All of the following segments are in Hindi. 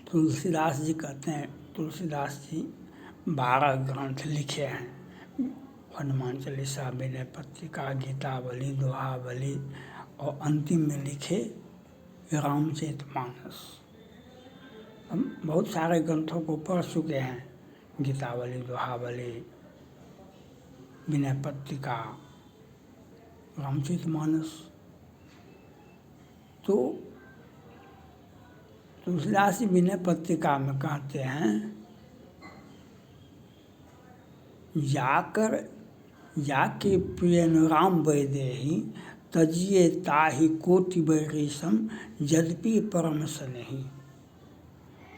तुलसीदास जी कहते हैं, तुलसीदास जी 12 ग्रंथ लिखे हैं। हनुमान चालीसा, विनय पत्रिका, गीतावली, दोहावली और अंतिम में लिखे रामचरितमानस। हम बहुत सारे ग्रंथों को पढ़ चुके हैं, गीतावली, दोहावली, विनय पत्रिका, रामचरितमानस। तो तुलसीदास जी विनय पत्रिका में कहते हैं, जाके प्रिय राम वैदेही, तजिए ताहि कोटि वैरीसम, यद्यपि परम सनेही।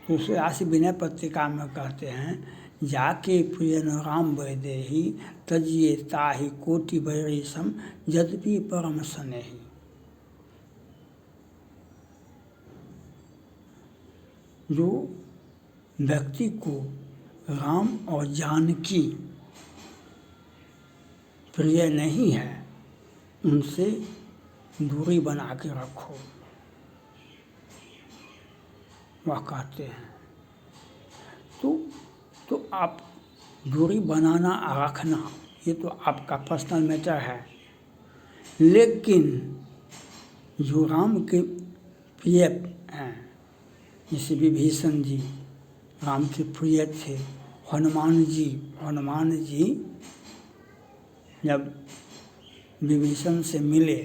तुलसीदास जी विनय पत्रिका में कहते हैं, जाके प्रिय राम वैदेही, तजिए ताहि कोटि वैरीसम, यद्यपि परम सनेही। जो व्यक्ति को राम और जानकी प्रिय नहीं है, उनसे दूरी बना के रखो, वह कहते हैं। तो आप दूरी बनाना रखना ये तो आपका पर्सनल मैटर है, लेकिन जो राम के प्रिय हैं, जैसे विभीषण जी राम के प्रिय थे। हनुमान जी जब विभीषण से मिले,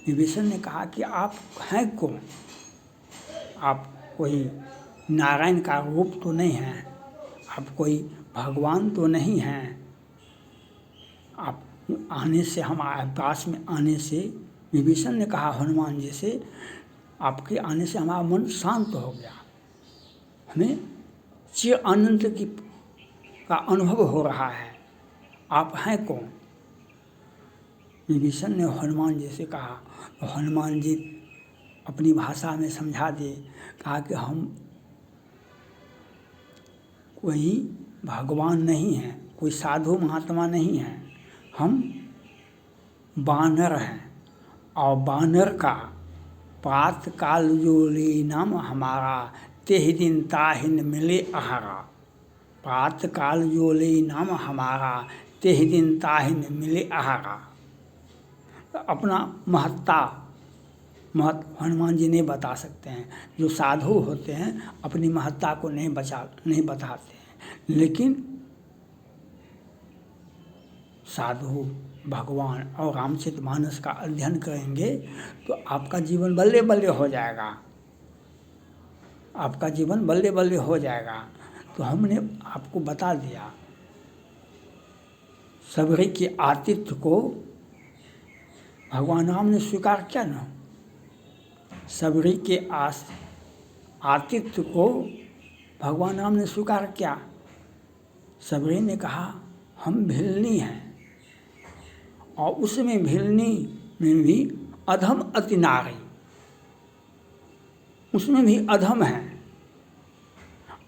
विभीषण ने कहा कि आप हैं कौन? आप कोई नारायण का रूप तो नहीं हैं, आप कोई भगवान तो नहीं हैं। आप आने से, हमारे पास में आने से, विभीषण ने कहा हनुमान जी से, आपके आने से हमारा मन शांत हो गया, हमें चिर आनंद का अनुभव हो रहा है, आप हैं कौन? विभीषण ने हनुमान जी से कहा, तो हनुमान जी अपनी भाषा में समझा दिए, कहा कि हम कोई भगवान नहीं हैं, कोई साधु महात्मा नहीं हैं, हम बानर हैं, और बानर का प्रात काल जो ले नाम हमारा, तेहि दिन ताहिन मिले आहारा। प्रात काल जो ले नाम हमारा, तेहि दिन ताहिन मिले आहारा। अपना हनुमान जी नहीं बता सकते हैं। जो साधु होते हैं अपनी महत्ता को नहीं बताते हैं, लेकिन साधु भगवान और रामचरितमानस का अध्ययन करेंगे तो आपका जीवन बल्ले बल्ले हो जाएगा, आपका जीवन बल्ले बल्ले हो जाएगा। तो हमने आपको बता दिया, सबरी के आतिथ्य को भगवान राम ने स्वीकार किया ना, सबरी के आतिथ्य को भगवान राम ने स्वीकार किया। सबरी ने कहा हम भिलनी हैं, और उसमें भिलनी में भी अधम अति नारी, उसमें भी अधम है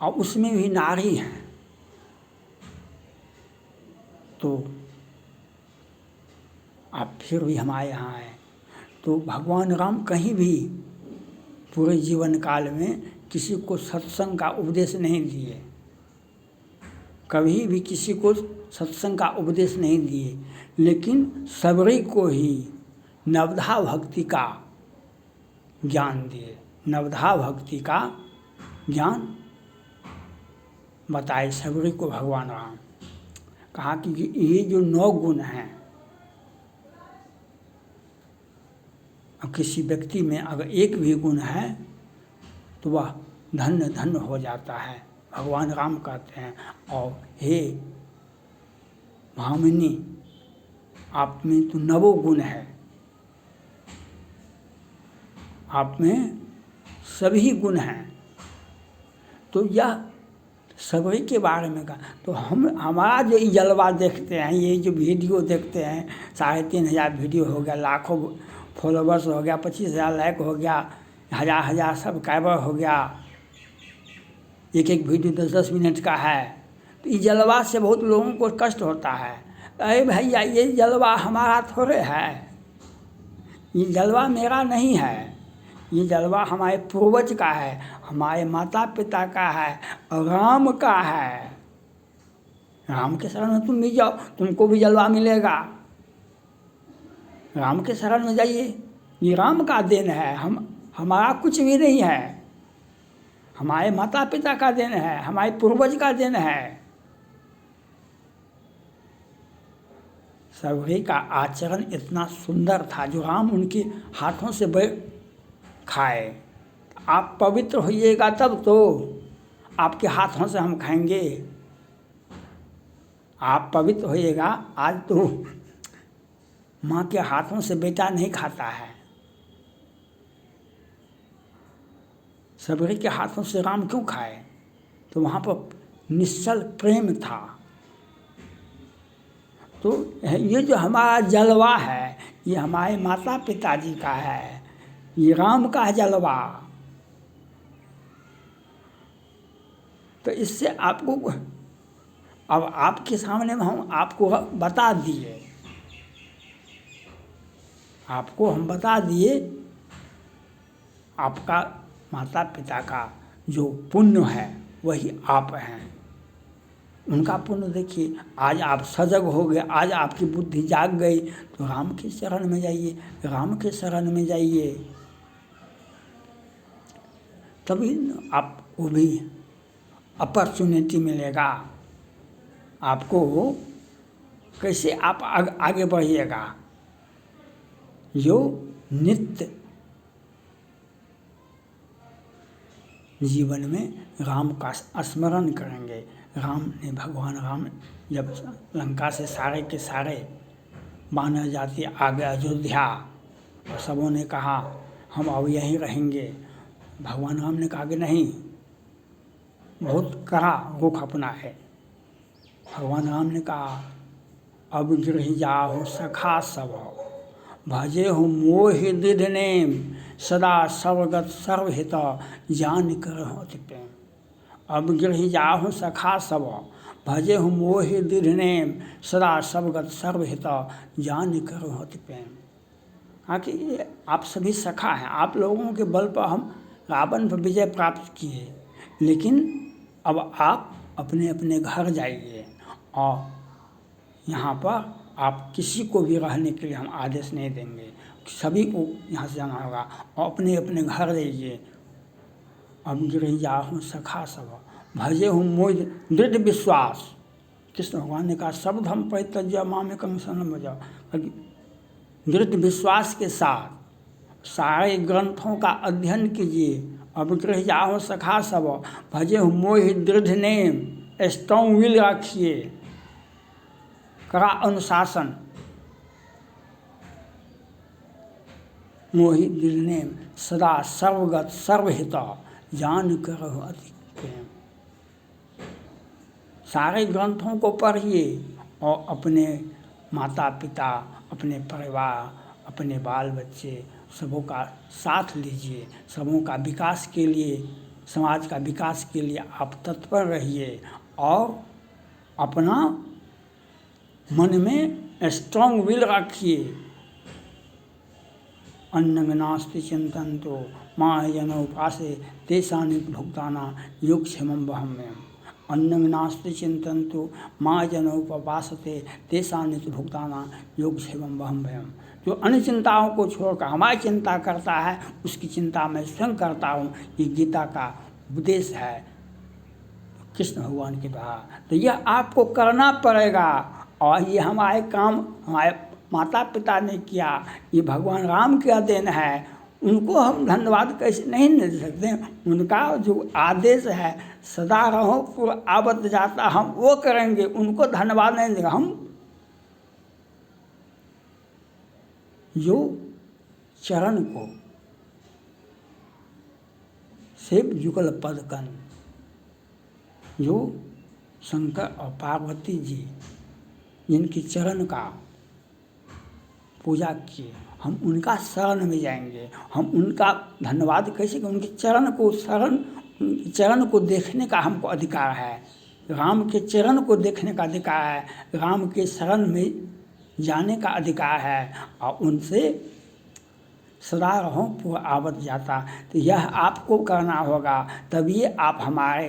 और उसमें भी नारी हैं। तो आप फिर भी हमारे यहाँ आए। तो भगवान राम कहीं भी पूरे जीवन काल में किसी को सत्संग का उपदेश नहीं दिए, कभी भी किसी को सत्संग का उपदेश नहीं दिए, लेकिन सबरी को ही नवधा भक्ति का ज्ञान दिए, नवधा भक्ति का ज्ञान बताए सबरी को भगवान राम। कहा कि ये जो 9 गुण हैं, किसी व्यक्ति में अगर एक भी गुण है तो वह धन्य धन्य हो जाता है, भगवान राम कहते हैं। और हे भामिनी, आप में तो 9 गुण है, आप में सभी गुण हैं। तो यह सबरी के बारे में कहा। तो हमारा जो जलवा देखते हैं, ये जो वीडियो देखते हैं, 3,500 वीडियो हो गया, लाखों फॉलोवर्स हो गया, 25,000 लाइक हो गया, हज़ार सब्सक्राइबर हो गया, एक वीडियो 10-10 मिनट का है। तो इस जलवा से बहुत लोगों को कष्ट होता है। अरे भैया, ये जलवा हमारा थोड़े है, ये जलवा मेरा नहीं है, ये जलवा हमारे पूर्वज का है, हमारे माता पिता का है और राम का है। राम के शरण में तुम भी जाओ, तुमको भी जलवा मिलेगा। राम के शरण में जाइए, ये राम का देन है, हमारा कुछ भी नहीं है, हमारे माता पिता का देन है, हमारे पूर्वज का देन है। सबरी का आचरण इतना सुंदर था, जो राम उनके हाथों से खाए। आप पवित्र होइएगा तब तो आपके हाथों से हम खाएंगे। आप पवित्र होइएगा। आज तो माँ के हाथों से बेटा नहीं खाता है, सबरी के हाथों से राम क्यों खाए? तो वहाँ पर निश्चल प्रेम था। तो ये जो हमारा जलवा है, ये हमारे माता पिताजी का है, ये राम का जलवा। तो इससे आपको, अब आपके सामने में हम आपको बता दिए, आपको हम बता दिए, आपका माता पिता का जो पुण्य है वही आप हैं। उनका पुण्य देखिए, आज आप सजग हो गए, आज आपकी बुद्धि जाग गई, तो राम के शरण में जाइए, राम के शरण में जाइए, तभी आपको भी अपॉर्चुनिटी मिलेगा। आपको कैसे आप आगे बढ़िएगा। जो नित्य जीवन में राम का स्मरण करेंगे। राम ने, भगवान राम जब लंका से सारे के सारे बानर जाति आ गए अयोध्या, और सबों ने कहा हम अब यहीं रहेंगे, भगवान राम ने कहा कि नहीं, बहुत कड़ा रुख अपना है। भगवान राम ने कहा अब गृह जाओ सखा सब, भजे हो मोहि दृढ़ नेम, सदा सर्वगत सर्वहित जान कर होति प्रेम। अब गृह जाओ सखा सब, भजे हो मोहि दृढ़ नेम, सदा सर्वगत सर्वहित जान कर होति प्रेम। हाँ कि आप सभी सखा हैं, आप लोगों के बल पर हम रावण पर विजय प्राप्त किए, लेकिन अब आप अपने अपने घर जाइए, और यहाँ पर आप किसी को भी रहने के लिए हम आदेश नहीं देंगे, सभी को यहाँ से जाना होगा, और अपने अपने घर जाइए। अब गृह जाहु सखा सब, भजे हूँ मोहि दृढ़ विश्वास। कृष्ण भगवान ने कहा सब धर्म परित्यज्य मामेकं शरणं व्रज। दृढ़ विश्वास के साथ सारे ग्रंथों का अध्ययन कीजिए। अब गृह जाहु सखा सब, भजे हूँ मोहि दृढ़ नेम, स्ट्रॉन्ग विल रखिए, कड़ा अनुशासन। मोहि दृढ़ नेम, सदा सर्वगत सर्वहित जान करहु अति प्रेम। सारे ग्रंथों को पढ़िए और अपने माता पिता, अपने परिवार, अपने बाल बच्चे सबों का साथ लीजिए। सबों का विकास के लिए, समाज का विकास के लिए आप तत्पर रहिए, और अपना मन में स्ट्रॉन्ग विल रखिए। अन्नं नास्ति चिंतन्तो माह जन उपासे तेषां भुक्ताना योगक्षेमं वहाम्यहम्। अन्नं नास्ति चिंतन्तो माह जन उपवासते तेषां भुक्ताना योगक्षेमं वहाम्यहम्। जो अन्य चिंताओं को छोड़कर हमारी चिंता करता है, उसकी चिंता मैं स्वयं करता हूँ। ये गीता का उपदेश है कृष्ण भगवान के द्वारा। तो यह आपको करना पड़ेगा, और ये हमारे काम हमारे माता पिता ने किया, ये भगवान राम का देन है। उनको हम धन्यवाद कैसे नहीं दे सकते। उनका जो आदेश है सदा रहो पुर आवत जाता, हम वो करेंगे, उनको धन्यवाद नहीं देगा। हम जो चरण को शिव युगल पद कन, जो शंकर और पार्वती जी जिनकी चरण का पूजा किए, हम उनका शरण में जाएंगे। हम उनका धन्यवाद कैसे करें? उनके चरण को देखने का हमको अधिकार है, राम के चरण को देखने का अधिकार है, राम के शरण में जाने का अधिकार है, और उनसे सदा रहो पूर्व आवत जाता। तो यह आपको करना होगा, तभी आप हमारे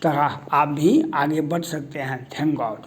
तरह आप भी आगे बढ़ सकते हैं। Thank God.